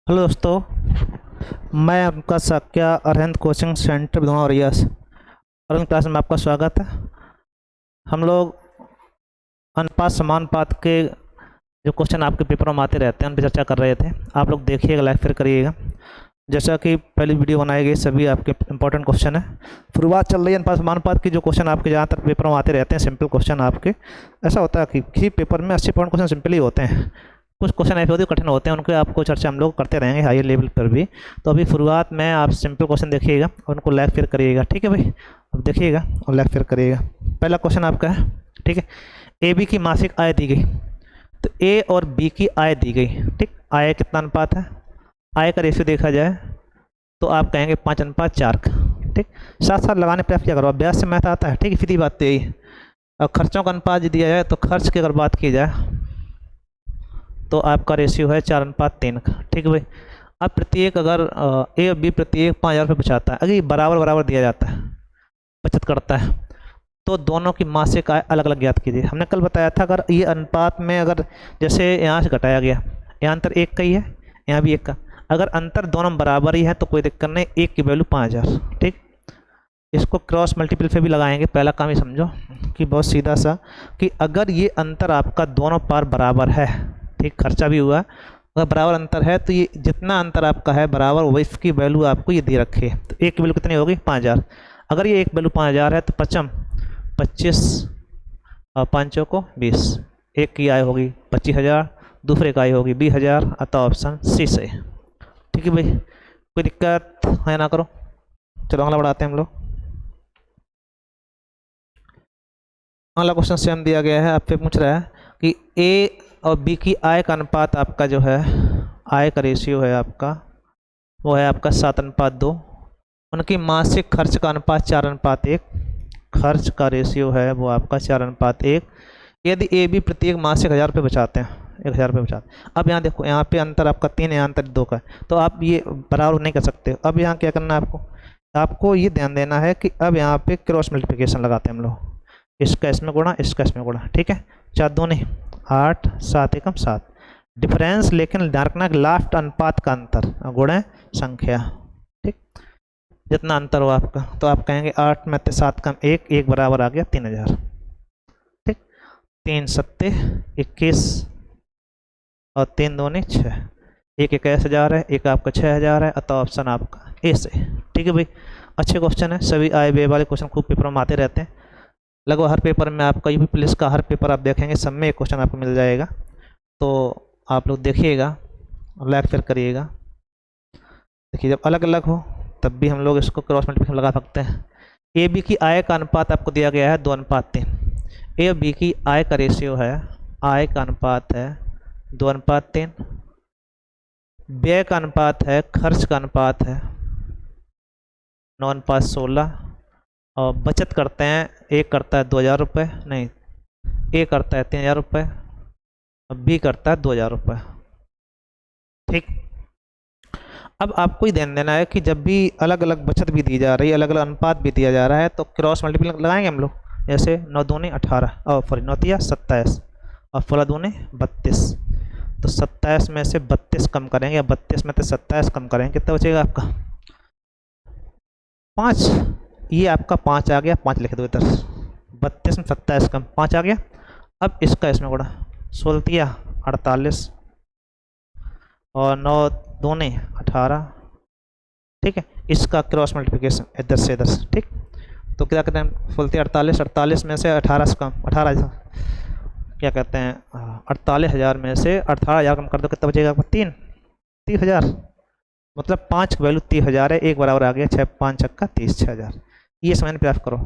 Hello दोस्तों, मैं आपका साक्या अरहंत कोचिंग सेंटर विधवा रियास अरहंत क्लास में आपका स्वागत है। हम लोग अनुपात समानुपात के जो क्वेश्चन आपके पेपर में आते रहते हैं उन पर चर्चा कर रहे थे। आप लोग देखिएगा, लाइक फिर करिएगा। जैसा कि पहली वीडियो बनाई गई, सभी आपके इंपॉर्टेंट क्वेश्चन है। शुरुआत चल रही है अनुपात समानुपात की। जो क्वेश्चन आपके जहाँ तक पेपर में आते रहते हैं सिंपल क्वेश्चन आपके, ऐसा होता है कि किसी पेपर में 80% क्वेश्चन सिंपल ही होते हैं। कुछ क्वेश्चन ऐसे होते हैं कठिन होते हैं, उनके आपको चर्चा हम लोग करते रहेंगे हायर लेवल पर भी। तो अभी शुरुआत में आप सिंपल क्वेश्चन देखिएगा और उनको लाइक फिर करिएगा, ठीक है भाई। अब देखिएगा और लाइक फिर करिएगा। पहला क्वेश्चन आपका है, ठीक है। ए बी की मासिक आय दी गई, तो ए और बी की आय दी गई, ठीक। आय कितना अनुपात है, आय का रेशियो देखा जाए तो आप कहेंगे 5:4 का, ठीक। साथ साथ लगाने प्रयास किया करो, अभ्यास से मैथ आता है, ठीक है। सीधी बात तो यही है। और खर्चों का अनुपात दिया जाए तो खर्च की अगर बात की जाए तो आपका रेशियो है 4:3 का, ठीक है भाई। अब प्रत्येक अगर ए और बी प्रत्येक 5,000 रुपये बचाता है, अगर ये बराबर बराबर दिया जाता है, बचत करता है, तो दोनों की मासिक आय अलग अलग ज्ञात कीजिए। हमने कल बताया था अगर ये अनुपात में अगर जैसे यहाँ से घटाया गया, यहाँ अंतर 1 का ही है, यहाँ भी 1 का, अगर अंतर दोनों बराबर ही है तो कोई दिक्कत नहीं, 1 की वैल्यू 5,000, ठीक। इसको क्रॉस मल्टीपल पे भी लगाएंगे। पहला काम ही समझो कि बहुत सीधा सा, कि अगर ये अंतर आपका दोनों पार बराबर है, ठीक, खर्चा भी हुआ, अगर बराबर अंतर है तो ये जितना अंतर आपका है बराबर वही इसकी वैल्यू आपको ये दे रखे है। तो एक की वैल्यू कितनी होगी 5,000। अगर ये एक वैल्यू 5,000 है तो 25 और 5 को 20, एक की आय होगी 25,000, दूसरे की आय होगी 20,000। अतः ऑप्शन सी से, ठीक है भाई। कोई दिक्कत है ना करो। चलो अगला बढ़ाते हैं हम लोग। अगला क्वेश्चन सेम दिया गया है, आपसे पूछ रहा है कि ए और बी की आय का अनुपात आपका जो है, आय का रेशियो है आपका, वो है आपका 7:2। उनकी मासिक खर्च का अनुपात 4:1। खर्च का रेशियो है वो आपका 4:1। यदि ए बी प्रत्येक मासिक 1,000 रुपये बचाते हैं, 1,000 रुपये बचाते हैं। अब यहाँ देखो, यहाँ पे अंतर आपका 3 है, यहाँ अंतर 2 का है, तो आप ये बराबर नहीं कर सकते। अब यहाँ क्या करना है आपको, आपको ये ध्यान देना है कि अब यहाँ पे क्रॉस मल्टीप्लिकेशन लगाते हैं हम लोग। इसका इसमें गुणा, इसका इसमें गुणा, ठीक है। 4 दूनी 8, 7 एकम 7। डिफरेंस लेकिन ध्यान रखना कि लास्ट अनुपात का अंतर गुणे संख्या, ठीक। जितना अंतर हो आपका, तो आप कहेंगे 8 में 7 कम 1, 1 बराबर आ गया 3,000, ठीक। 3 सत्ते 21 और 3 दूनी 6, एक 21,000 है, एक आपका 6,000 है। अतः ऑप्शन आपका ए से, ठीक है भाई। अच्छे क्वेश्चन है, सभी आय व्यय वाले क्वेश्चन खूब पेपर में आते रहते हैं। लगभग हर पेपर में आपका यूपी पुलिस का हर पेपर आप देखेंगे, सब में एक क्वेश्चन आपको मिल जाएगा। तो आप लोग देखिएगा और लाइक शेयर करिएगा। देखिए, जब अलग अलग हो तब भी हम लोग इसको क्रॉस मल्टीप्लिकेशन लगा सकते हैं। ए बी की आय का अनुपात आपको दिया गया है 2:3। ए और बी की आय का रेशियो है, आय का अनुपात है 2:3। व्यय का अनुपात है, खर्च का अनुपात है 9:16। और बचत करते हैं, एक करता है 2,000 रुपये, नहीं, ए करता है 3,000 रुपये और बी करता है 2,000 रुपये, ठीक। अब आपको ही ध्यान देना है कि जब भी अलग अलग बचत भी दी जा रही है, अलग अलग अनुपात भी दिया जा रहा है, तो क्रॉस मल्टीप्लिकेशन लगाएंगे हम लोग। जैसे 9 दूनी 18 और सॉरी 9 तिया 27 और 16 दूनी 32। तो 27 में से 32 कम करेंगे, या 32 में से 27 कम करेंगे, कितना बचेगा आपका 5। ये आपका 5 आ गया, 5 लिख दो इधर। 32 में 27 कम 5 आ गया। अब इसका इसमें गुणा, 16 तिया 48 और 9 दूनी 18, ठीक है। इसका क्रॉस मल्टीप्लिकेशन इधर से इधर, ठीक। तो क्या कहते हैं, 16 48, 48 में से 18 से कम 18, क्या कहते हैं 48,000 में से 18,000 कम कर दो, कितना बचेगा आपको 30,000। मतलब 5 की वैल्यू 30,000 है, एक बराबर आ गया 6 5 छक्का 30, 6,000। ये समझने प्रयास करो।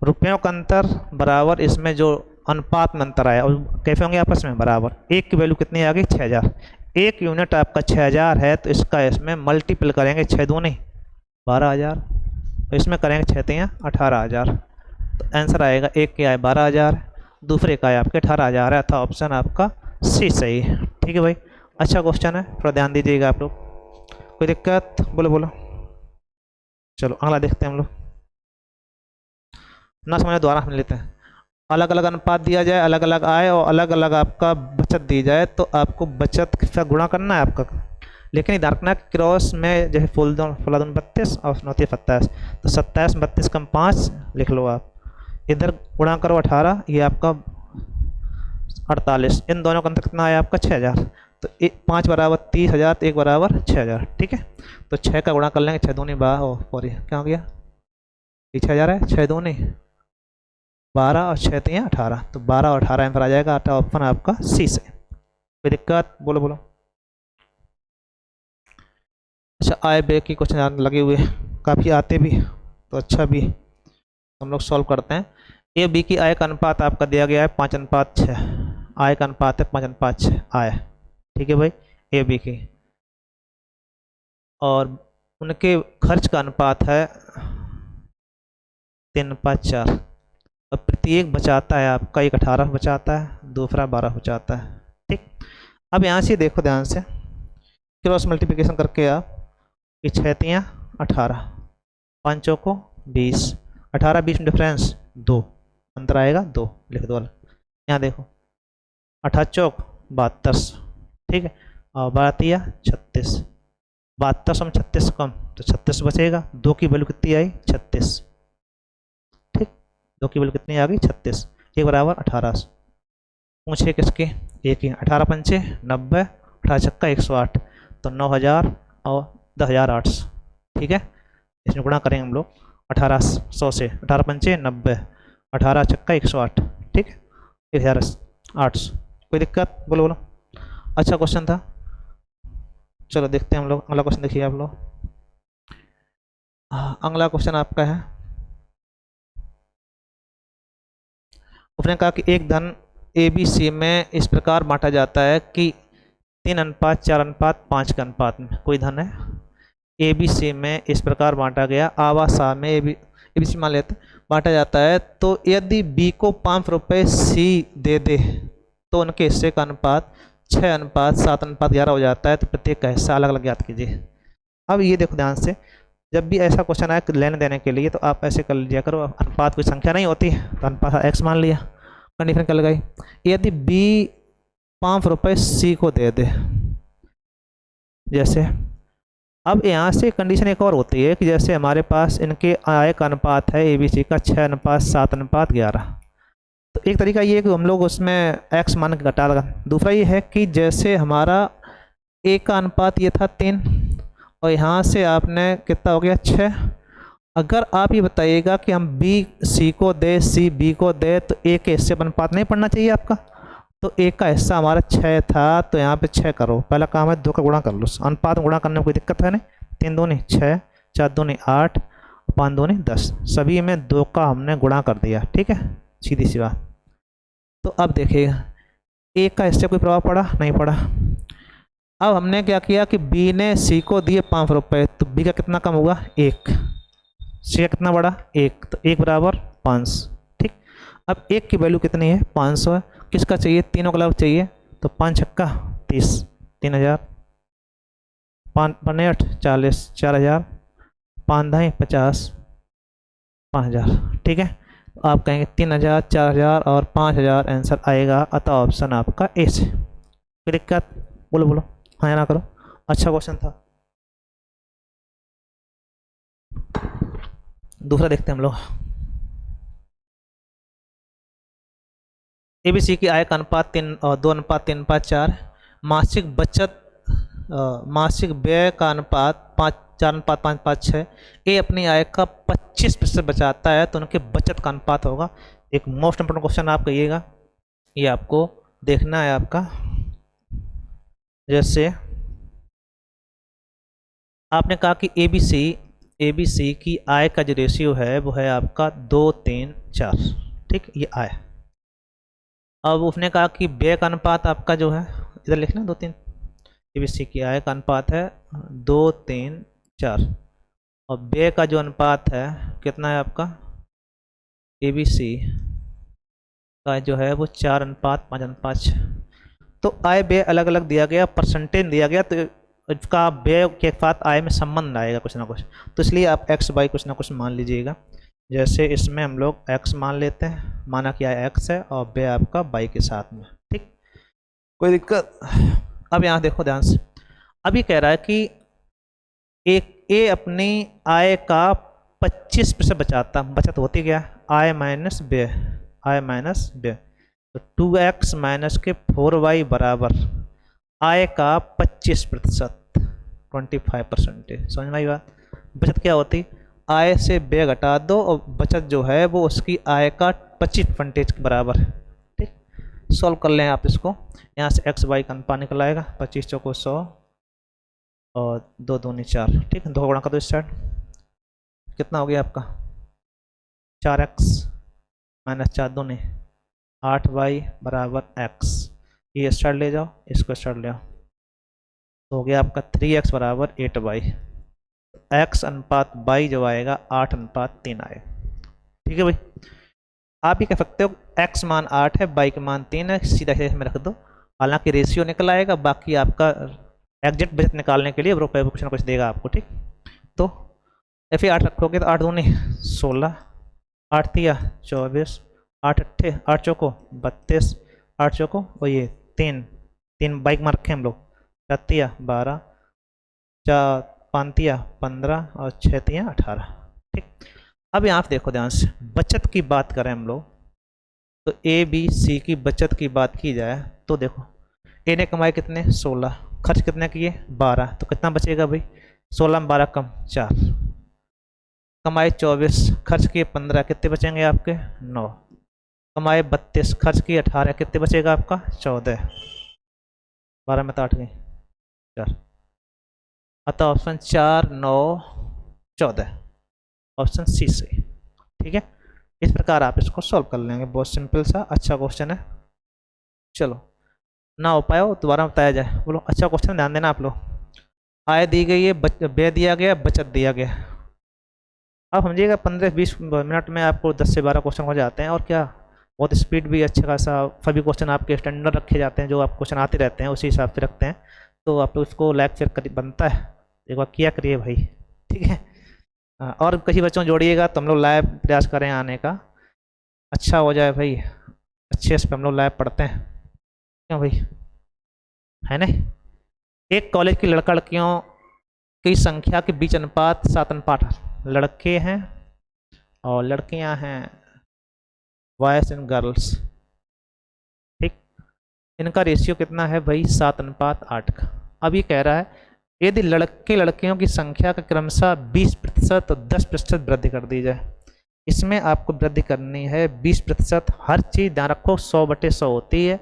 रुपयों का अंतर बराबर, इसमें जो अनुपात में अंतर आया और कैसे होंगे आपस में बराबर। एक की वैल्यू कितनी आ गई 6,000। एक यूनिट आपका 6,000 है, तो इसका इसमें मल्टीपल करेंगे, 6 दूनी 12,000, तो इसमें करेंगे 6 तिया 18,000। तो आंसर आएगा, एक की आय 12,000, दूसरे का आय आपके 18,000 है। अतः ऑप्शन आपका सी सही है, ठीक है भाई। अच्छा क्वेश्चन है, थोड़ा ध्यान दीजिएगा आप लोग। कोई दिक्कत, बोलो बोलो। चलो अगला देखते हैं हम लोग। ना समझ दोबारा समझ लेते हैं। अलग अलग अनुपात दिया जाए, अलग अलग आय और अलग अलग आपका बचत दी जाए, तो आपको बचत का गुणा करना है आपका। लेकिन ये ध्यान रखना क्रॉस में जैसे फुला दून 32 और नौती 27, तो 27 32 कम 5 लिख लो आप, इधर गुणा करो 18, ये आपका 48, इन दोनों का अंतर कितना आया आपका 6000। तो 5 बराबर 30,000, तो 1 बराबर 6000। ठीक है, तो 6 का गुणा कर लेंगे, 6 दूनी 12, सॉरी क्या हो गया, 6000 है, 6 दूनी 12 और 6 3 18, तो 12 और 18 आंसर आ जाएगा। ऑप्शन आपका सी से। कोई दिक्कत, बोलो बोलो। अच्छा, आए बे की क्वेश्चन लगे हुए काफ़ी आते भी, तो अच्छा भी हम लोग सॉल्व करते हैं। ए बी की आय का अनुपात आपका दिया गया है 5:6, आय का अनुपात है 5:6 आय। ठीक है भाई, ए बी की, और उनके खर्च का अनुपात है 3:4, और प्रत्येक बचाता है आपका, एक 18 बचाता है, दूसरा 12 बचाता है। ठीक, अब यहाँ से देखो ध्यान से, क्रॉस मल्टीप्लिकेशन करके आप, कि 6 3 18, 5 चौको 20, 18 20 में डिफरेंस 2, अंतर आएगा 2, लिख दो। यहाँ देखो 18 चौक 72, ठीक है, और 12 36, 72 में 36 कम, तो 36 बचेगा। 2 की वैल्यू कितनी आई 36, ठीक, 2 की वैल्यू कितनी आ गई 36, 1 बराबर 18। पूछे किसके, एक ही, 18 पंचे 90, 18 छक्का 108, तो 9000 और 10,800। ठीक है, इसमें गुणा करेंगे हम लोग 1800 से, 18 पंचे 90, 18 छक्का 108, ठीक है, 1,800। कोई दिक्कत, बोलो बोलो। अच्छा क्वेश्चन था, चलो देखते हैं हम लोग। अगला क्वेश्चन देखिए आप लोग। अगला क्वेश्चन आपका है, उसने कहा कि एक धन ए बी सी में इस प्रकार बांटा जाता है कि 3:4:5 के अनुपात में। कोई धन है ए बी सी में इस प्रकार बांटा गया, आवासा में ए बी सी मान लेते बांटा जाता है, तो यदि बी को 5 रुपये सी दे दे तो उनके हिस्से का अनुपात 6:7:11 हो जाता है। तो प्रत्येक का हिस्सा अलग अलग ज्ञात कीजिए। अब ये देखो ध्यान से, जब भी ऐसा क्वेश्चन आए लेने देने के लिए, तो आप ऐसे कर लीजिए करो, अनुपात कोई संख्या नहीं होती तो अनुपात एक्स मान लिया, कंडीशन क्या लगाई, यदि बी 5 रुपये सी को दे दे, जैसे अब यहाँ से कंडीशन एक और होती है कि जैसे हमारे पास इनके आय का अनुपात है ए बी सी का 6:7:11, तो एक तरीका ये है कि हम लोग उसमें एक्स मान के घटा लगा। दूसरा ये है कि जैसे हमारा ए का अनुपात ये था 3, और यहाँ से आपने कितना हो गया 6, अगर आप ये बताइएगा कि हम बी सी को दे सी बी को दे, तो ए के हिस्से पर अनुपात नहीं पढ़ना चाहिए आपका। तो ए का हिस्सा हमारा 6 था, तो यहाँ पे 6 करो, पहला काम है 2 का गुणा कर लो, अनुपात में गुणा करने में कोई दिक्कत है नहीं। 3 दूनी 6, 4 दूनी 8, 5 दूनी 10, सभी में 2 का हमने गुणा कर दिया। ठीक है, सीधी सी बात। तो अब देखिएगा ए का हिस्से कोई प्रभाव पड़ा नहीं पड़ा। अब हमने क्या किया कि बी ने सी को दिए 5 रुपये, तो बी का कितना कम होगा 1, सी का कितना बड़ा 1, तो 1 बराबर 5। ठीक, अब 1 की वैल्यू कितनी है 500 है, किसका चाहिए, तीनों का लाभ चाहिए, तो 5 छक्का 30, 3000, 5 पन्ने 8 40, 4000, 5 दाएँ 50, 5000। ठीक है, आप कहेंगे 3000, 4000 और 5000 आंसर आएगा, अतः ऑप्शन आपका ए से। कोई दिक्कत, बोलो बोलो, हाँ या ना करो। अच्छा क्वेश्चन था। दूसरा देखते हैं हम लोग, एबीसी की आय का अनुपात 2:3:4, मासिक बचत मासिक व्यय का अनुपात 4:5:5:6। ए अपनी आय का 25% बचाता है, तो उनके बचत का अनुपात होगा। एक मोस्ट इंपोर्टेंट क्वेश्चन आप कहिएगा, ये आपको देखना है आपका। जैसे आपने कहा कि एबीसी की आय का जो रेशियो है वो है आपका 2:3:4। ठीक, ये आय। अब उसने कहा कि व्यय का अनुपात आपका जो है, इधर लिखना 2:3, एबीसी की आय का अनुपात है 2:3:4, और व्यय का जो अनुपात है कितना है आपका, एबीसी का जो है वो 4:5:5। तो आय व्यय अलग अलग दिया गया, परसेंटेज दिया गया, तो इसका व्यय के साथ आय में संबंध आएगा कुछ ना कुछ, तो इसलिए आप एक्स बाई कुछ ना कुछ मान लीजिएगा। जैसे इसमें हम लोग एक्स मान लेते हैं, माना कि आय एक्स है और व्यय आपका बाई के साथ में। ठीक, कोई दिक्कत। अब यहाँ देखो ध्यान से, अब ये कह रहा है कि एक ए अपनी आय का 25% बचाता, बचत होती क्या, आय माइनस व्यय, आय माइनस व्यय। तो 2x माइनस के 4y बराबर आय का 25%, 25%। समझ में आई बात। बचत क्या होती, आय से व्यय घटा दो और बचत जो है वो उसकी आय का 25% के बराबर है। ठीक, सॉल्व कर लें आप इसको। यहाँ से एक्स वाई का अनुपात निकल आएगा, 25 चौको 100 और 2 दूनी 4। ठीक है, 2 गुणा कर दो स्टार्ट, कितना हो गया आपका 4x माइनस 4 दूनी 8y बराबर x। ये स्टार्ट ले जाओ, इसको स्टार्ट ले आओ, तो हो गया आपका 3x बराबर 8y। x अनुपात y जो आएगा 8:3 आएगा। ठीक है भाई, आप ये कह सकते हो x मान 8 है, y का मान 3 है, सीधा सीधा में रख दो। हालांकि रेशियो निकल आएगा, बाकी आपका एग्जैक्ट बचत निकालने के लिए रुपये कुछ ना कुछ देगा आपको। ठीक, तो या फिर 8 रखोगे तो 8 दूनी 16, 8 तिया 24, 8 अट्ठे 8 चौको 32, 8 चौको और ये 3 बाइक में रखे हम लोग, 4 तिया 12, 4 5 तिया 15 और 6 तिया 18। ठीक, अब यहाँ पे देखो ध्यान से, बचत की बात करें हम लोग तो ए बी सी की बचत की बात की जाए तो देखो ए ने कमाए कितने 16, खर्च कितने किए 12, तो कितना बचेगा भाई 16 में 12 कम 4, कमाए 24, खर्च किए 15, कितने बचेंगे आपके 9, कमाए 32, खर्च किए 18, कितने बचेगा आपका 14, 12 में तो 8 गई 4। अतः ऑप्शन 4 9 14 ऑप्शन सी सही। ठीक है, इस प्रकार आप इसको सॉल्व कर लेंगे, बहुत सिंपल सा अच्छा क्वेश्चन है। चलो, ना हो पाया हो दोबारा बताया जाए, बोलो अच्छा क्वेश्चन ध्यान देना आप लोग। आय दी गई है, व्यय दिया गया, बचत दिया गया। अब समझिएगा 15-20 मिनट में आपको 10 से 12 क्वेश्चन हो जाते हैं, और क्या बहुत स्पीड भी अच्छा खासा, सभी क्वेश्चन आपके स्टैंडर्ड रखे जाते हैं, जो आप क्वेश्चन आते रहते हैं उसी हिसाब से रखते हैं। तो आप लोग इसको लाइक शेयर कर बनता है, एक बार किया करिए भाई। ठीक है, और किसी बच्चों जोड़िएगा तो हम लोग लाइव प्रयास करें आने का, अच्छा हो जाए भाई, अच्छे से हम लोग लाइव पढ़ते हैं, क्यों भाई, है ना। एक कॉलेज की लड़का लड़कियों की संख्या के बीच अनुपात 7:8, लड़के हैं और लड़कियां हैं, बॉयज एंड गर्ल्स। ठीक, इनका रेशियो कितना है भाई 7:8 का। अब ये कह रहा है यदि लड़के लड़कियों की संख्या का क्रमशः 20% और 10% वृद्धि कर दी जाए, इसमें आपको वृद्धि करनी है 20%। हर चीज़ ध्यान रखो 100/100 होती है,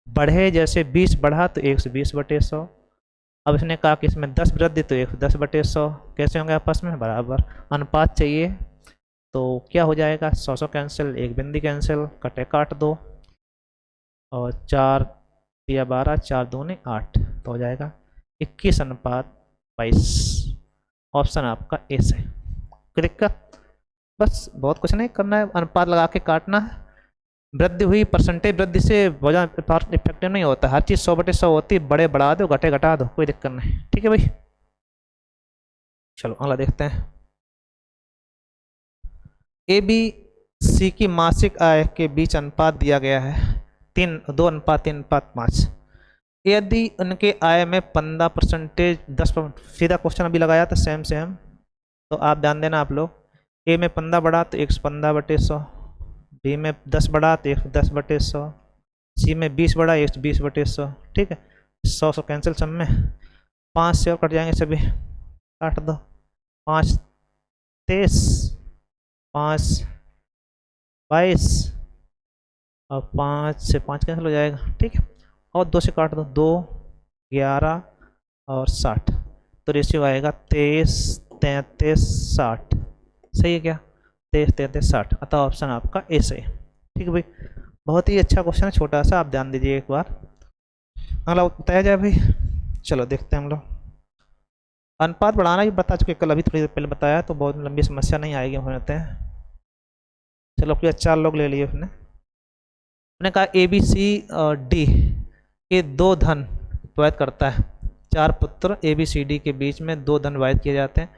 बढ़े जैसे 20 बढ़ा तो 120/100। अब इसने कहा कि इसमें 10 वृद्धि तो 110/100, कैसे होंगे आपस में बराबर, अनुपात चाहिए। तो क्या हो जाएगा 100 कैंसिल, एक बिंदी कैंसिल, कटे काट दो, और 4 या 12, 4 दूनी 8, तो हो जाएगा 21:22। ऑप्शन आपका ए से क्लिक कर, बस बहुत कुछ नहीं करना है, अनुपात लगा के काटना है। वृद्धि हुई, परसेंटेज वृद्धि से बहुत इफेक्टिव नहीं होता, हर चीज़ 100/100 होती है, बड़े बढ़ा दो घटे घटा दो, कोई दिक्कत नहीं। ठीक है भाई, चलो अगला देखते हैं। ए बी सी की मासिक आय के बीच अनुपात दिया गया है 2:3:5। यदि उनके आय में 15%, 10%, सीधा क्वेश्चन अभी लगाया था सेम सेम, तो आप ध्यान देना आप लोग। ए में 15 बढ़ा तो 115/100, बी में 10 बढ़ा तो 110/100, सी में 20 बढ़ा 120/100। ठीक है, 100 कैंसिल सब में, 5 से और कट जाएंगे सभी, काट दो, 5 23, 5 22 और 5 से 5 कैंसिल हो जाएगा। ठीक है, और 2 से काट दो, 2 11 और 60, तो रेशियो आएगा 23 33 60। सही है क्या, 23 33 60, अतः ऑप्शन आपका ए सही। ठीक है भाई, बहुत ही अच्छा क्वेश्चन है, छोटा सा, आप ध्यान दीजिए एक बार। अगला बताया जाए भाई, चलो देखते हैं हम लोग। अनुपात बढ़ाना भी बता चुके कल, अभी थोड़ी देर पहले बताया, तो बहुत लंबी समस्या नहीं आएगी होते हैं। चलो फिर 4 लोग ले लिए उसने कहा ए बी सी और डी के 2 धन वाहित करता है, 4 पुत्र ए बी सी डी के बीच में 2 धन वाहित किए जाते हैं।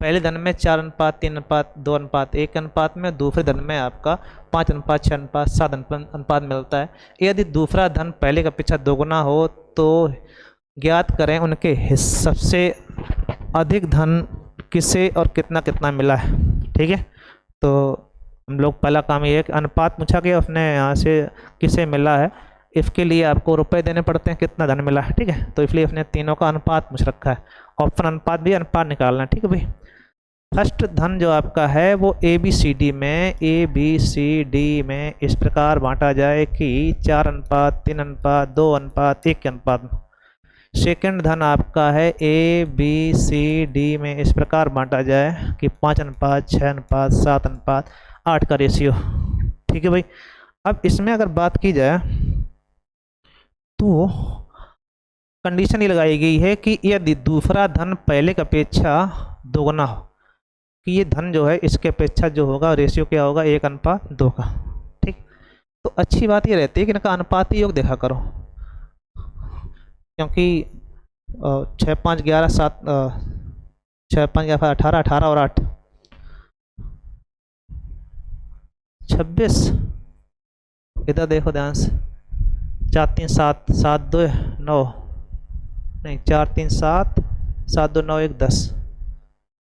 पहले धन में 4:3:2:1 अनुपात में, दूसरे धन में आपका 5:6:7 अनुपात मिलता है। यदि दूसरा धन पहले का पीछा दोगुना हो तो ज्ञात करें उनके सबसे अधिक धन किसे और कितना कितना मिला है। ठीक है, तो हम लोग पहला काम ये है कि अनुपात पूछा गया, उसने यहाँ से किसे मिला है, इसके लिए आपको रुपए देने पड़ते हैं, कितना धन मिला है। ठीक है, तो इसलिए उसने तीनों का अनुपात पूछ रखा है। ऑप्शन अनुपात भी अनुपात निकालना है। ठीक है भाई, फर्स्ट धन जो आपका है वो ABCD में इस प्रकार बांटा जाए कि 4:3:2:1 के अनुपात में। सेकेंड धन आपका है ABCD में इस प्रकार बांटा जाए कि 5:6:7:8 का रेशियो। ठीक है भाई, अब इसमें अगर बात की जाए तो कंडीशन ये लगाई गई है कि यदि दूसरा धन पहले की अपेक्षा दोगुना हो, कि ये धन जो है इसके अपेक्षा जो होगा रेशियो क्या होगा, 1:2 का। ठीक, तो अच्छी बात ये रहती है कि इनका अनुपाती योग देखा करो, क्योंकि 6 5 11 7 6 5 11 18 18 और 8 26। इधर देखो ध्यान से, 4 3 7 7 2 9 नहीं 4 3 7 7 2 9 1 10।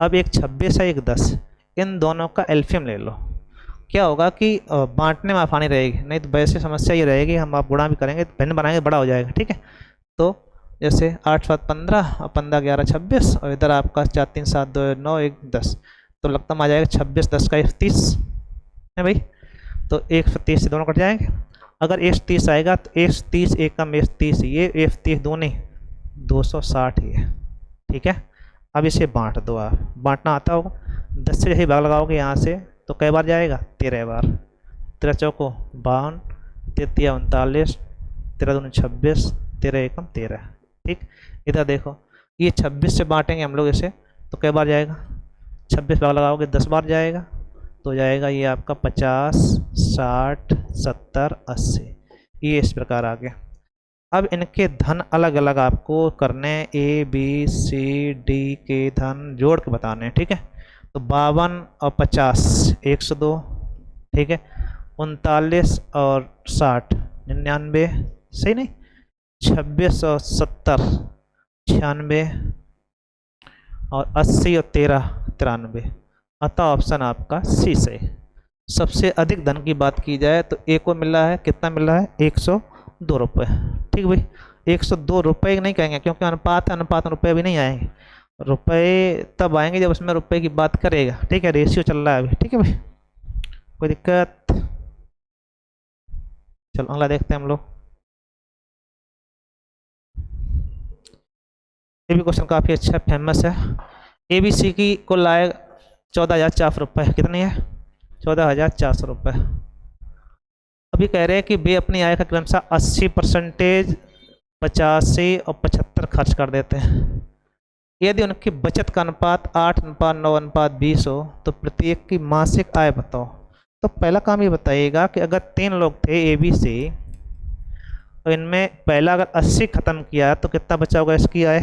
अब एक 26 है एक 10, इन दोनों का एलसीएम ले लो। क्या होगा कि बांटने में आसानी रहेगी, नहीं तो वैसे समस्या ये रहेगी हम आप गुणा भी करेंगे तो भिन्न बनाएंगे बड़ा हो जाएगा। ठीक है, तो जैसे 8 7 15 और 15 11 26 और इधर आपका 4 3 7 2 9 1 10, तो लगता आ जाएगा 26 10 का 31 है भाई, तो 130 से दोनों कट जाएंगे। अगर 130 आएगा तो 130 एक कम 130, ये 130 दूनी 260 ही है। ठीक है, अब इसे बांट दो, आप बांटना आता होगा, 10 से यही भाग लगाओगे यहाँ से तो कई बार जाएगा, 13 बार। 13 चौको 52, 13 39, 13 दूनी 26, 13 एकम 13। ठीक, इधर देखो ये 26 से बांटेंगे हम लोग इसे तो कई बार जाएगा, 26 भाग लगाओगे 10 बार जाएगा, तो जाएगा ये आपका 50 60 70 80, ये इस प्रकार आ गया। अब इनके धन अलग अलग आपको करने, ABCD के धन जोड़ के बताने हैं। ठीक है, तो 52 और 50 102। ठीक है, 39 और 60 99, सही नहीं, 26 और 70 96 और 80 और 13 93। अतः ऑप्शन आपका सी से। सबसे अधिक धन की बात की जाए तो ए को मिला है, कितना मिला है, 102 रुपये। ठीक भाई, 102 रुपये नहीं कहेंगे क्योंकि अनुपात है, अनुपात में रुपये भी नहीं आएंगे, रुपये तब आएंगे जब उसमें रुपये की बात करेगा। ठीक है, रेशियो चल रहा है अभी। ठीक है भाई, कोई दिक्कत? चलो अगला देखते हैं हम लोग। ये भी क्वेश्चन काफ़ी अच्छा फेमस है। ABC की कुल आय 14,400 रुपये, कितनी है, 14,400 रुपये। अभी कह रहे हैं कि वे अपनी आय का क्रमशः 80%, 85 और 75 खर्च कर देते हैं। यदि उनकी बचत का अनुपात 8:9:20 हो तो प्रत्येक की मासिक आय बताओ। तो पहला काम ये बताइएगा कि अगर 3 लोग थे ABC, तो इनमें पहला अगर 80 ख़त्म किया तो कितना बचा होगा, इसकी आय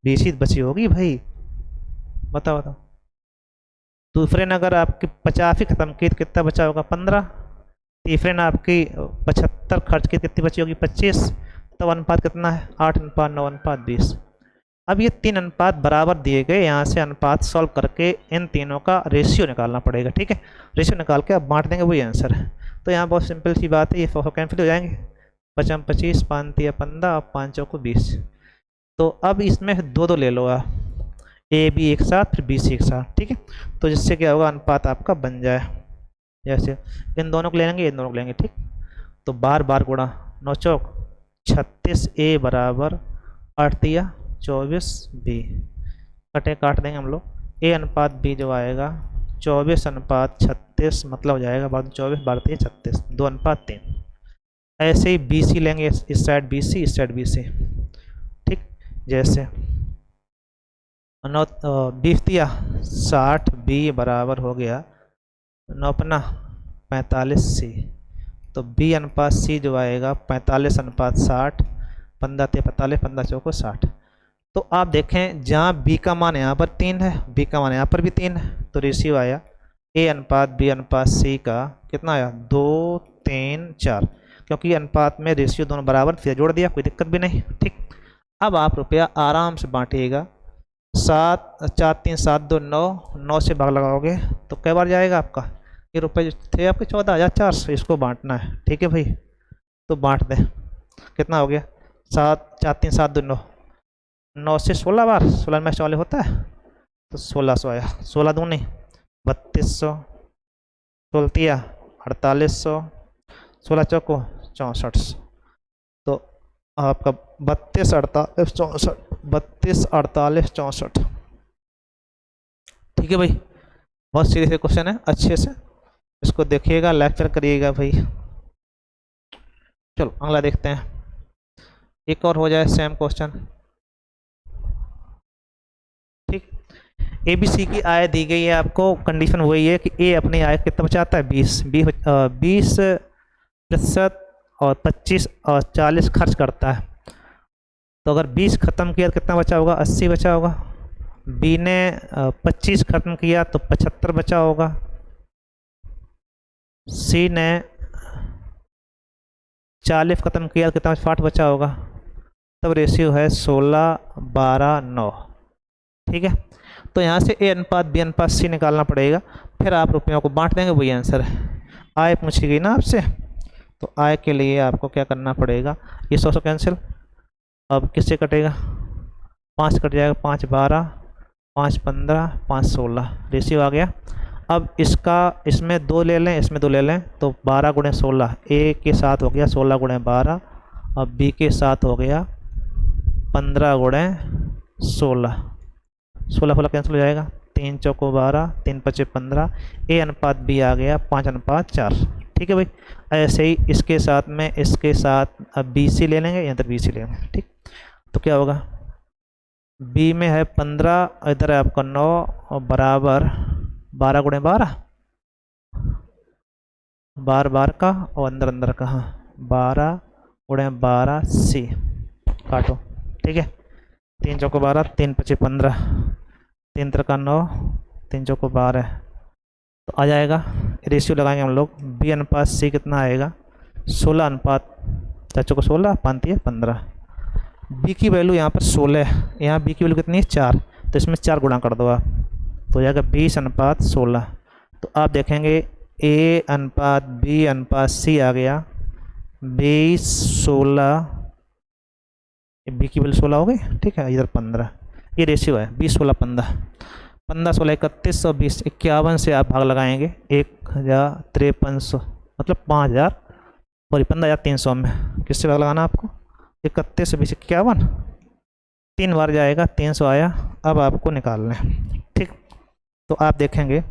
20 ही बची होगी भाई, बताओ बताओ। दूसरे ने अगर आपकी 50 ही ख़त्म की तो कितना बचा होगा, 15। तीसरे ने आपकी 75 खर्च की, कितनी बची होगी, 25। तब अनुपात कितना है, 8:9:20। अब ये 3 अनुपात बराबर दिए गए, यहाँ से अनुपात सॉल्व करके इन तीनों का रेशियो निकालना पड़ेगा। ठीक है, रेशियो निकाल के अब बांट देंगे, वही आंसर है। तो यहाँ बहुत सिंपल सी बात है, ये कैंसिल हो जाएंगे, 55 25 5 3 15 और 5 चौको 20। तो अब इसमें 2 ले लो आप, AB एक साथ फिर BC एक साथ। ठीक है, तो जिससे क्या होगा, अनुपात आपका बन जाए। जैसे इन दोनों को ले लेंगे, इन दोनों को लेंगे। ठीक, तो बार बार गुणा, 9 चौक 36A बराबर 8 दिया 24B, कटे काट देंगे हम लोग। A अनुपात B जो आएगा 24:36, मतलब हो जाएगा 24 12 36, 2:3। ऐसे ही BC लेंगे, इस साइड BC इस साइड BC। ठीक, जैसे 9 20 दिया 60B बराबर हो गया 9:45C, तो B अनुपात C जो आएगा 45:60, 15 45, 15 चौको 60। तो आप देखें जहाँ B का मान यहाँ पर 3 है, B का मान यहाँ पर भी 3 है, तो रेशियो आया A अनुपात B अनुपात C का कितना आया, 2 3 4, क्योंकि अनुपात में रेशियो दोनों बराबर थे, जोड़ दिया, कोई दिक्कत भी नहीं। ठीक, अब आप रुपया आराम से बांटिएगा। 7 4 3 7 2 9, 9 से भाग लगाओगे तो कई बार जाएगा आपका? ये रुपये जो थे आपके 14,400, इसको बांटना है। ठीक है भाई, तो बांट दें। कितना हो गया? 7 4 3 7 2 9, 9 से 16 बार, 16 में 44 होता है तो 1600 आया। 16 दूनी 3200, 16 तिया 4800, 16 चौको 6400। तो आपका 32 48 64, 32 48 64। ठीक है भाई, बहुत सीधे से क्वेश्चन है, अच्छे से इसको देखिएगा, लेक्चर करिएगा भाई। चलो अगला देखते हैं, एक और हो जाए सेम क्वेश्चन। ठीक, ए बी सी की आय दी गई है आपको, कंडीशन वही है कि ए अपनी आय कितना बचाता है? 20% और 25 और 40 खर्च करता है। तो अगर 20 ख़त्म किया तो कितना बचा होगा? 80 बचा होगा। बी ने 25 ख़त्म किया तो 75 बचा होगा। सी ने 40 ख़त्म किया तो कितना? 60 बचा होगा। तब रेशियो है 16 12 9। ठीक है, तो यहाँ से ए अनुपात बी अनुपात सी निकालना पड़ेगा, फिर आप रुपयों को बांट देंगे, वही आंसर है। आय पूछी गई ना आपसे, तो आय के लिए आपको क्या करना पड़ेगा? ये 100 कैंसिल, अब किससे कटेगा? 5 कट जाएगा, 5 12, 5 15, 5 16, रेशियो आ गया। अब इसका इसमें 2 ले लें, इसमें 2 ले लें, तो 12 गुणे 16, ए के साथ हो गया 16 गुणे 12, अब बी के साथ हो गया 15 गुणे 16, 16 कैंसिल हो जाएगा, 3 चौको 12, 3 पचे 15, ए अनुपात बी आ गया 5 अनुपात 4। ठीक है भाई, ऐसे ही इसके साथ में इसके साथ अब बी सी ले लेंगे, यहाँ तक बी सी लेंगे। ठीक, तो क्या होगा? बी में है 15, इधर है आपका 9 और बराबर 12 गुणे 12, 12 12 का और अंदर अंदर का, हाँ 12 गुणे 12 सी, काटो। ठीक है, 3 चौको 12, 3 पचे 15, 3 का 9, 3 चौको 12, तो आ जाएगा। रेशियो लगाएंगे हम लोग, बी अनुपात सी कितना आएगा? 16 अनुपात 4 को 16, 5 15। बी की वैल्यू यहाँ पर 16 है, यहाँ बी की वैल्यू कितनी है? 4, तो इसमें 4 गुणा कर दो आप, तो हो जाएगा 20 अनुपात 16। तो आप देखेंगे ए अनुपात बी अनुपात सी आ गया 20 16, बी की वैल्यू 16 हो गई। ठीक है, इधर 15, ये रेशियो है 20 16 15, 15 16 31 और 20 51 से आप भाग लगाएंगे 1053, मतलब 5000, सॉरी 15,300 में किससे भाग लगाना आपको? 31 से 20 51, 3 बार जाएगा, 300 आया। अब आपको निकालना है। ठीक, तो आप देखेंगे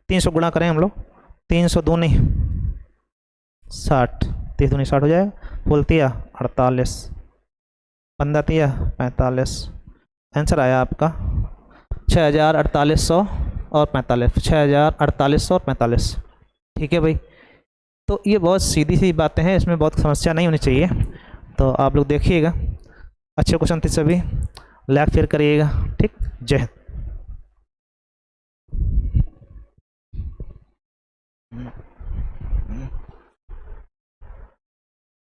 300 गुणा करें हम लोग, 300 दूनी 60, 30 दूनी 60 हो जाएगा, बोलती 48, 15 तिया 45, आंसर आया आपका 6,4800 और 45, 6,4800 और 45। ठीक है भाई, तो ये बहुत सीधी सी बातें हैं, इसमें बहुत समस्या नहीं होनी चाहिए। तो आप लोग देखिएगा, अच्छे क्वेश्चन थे सभी, लाइक शेयर करिएगा। ठीक, जय हिंद।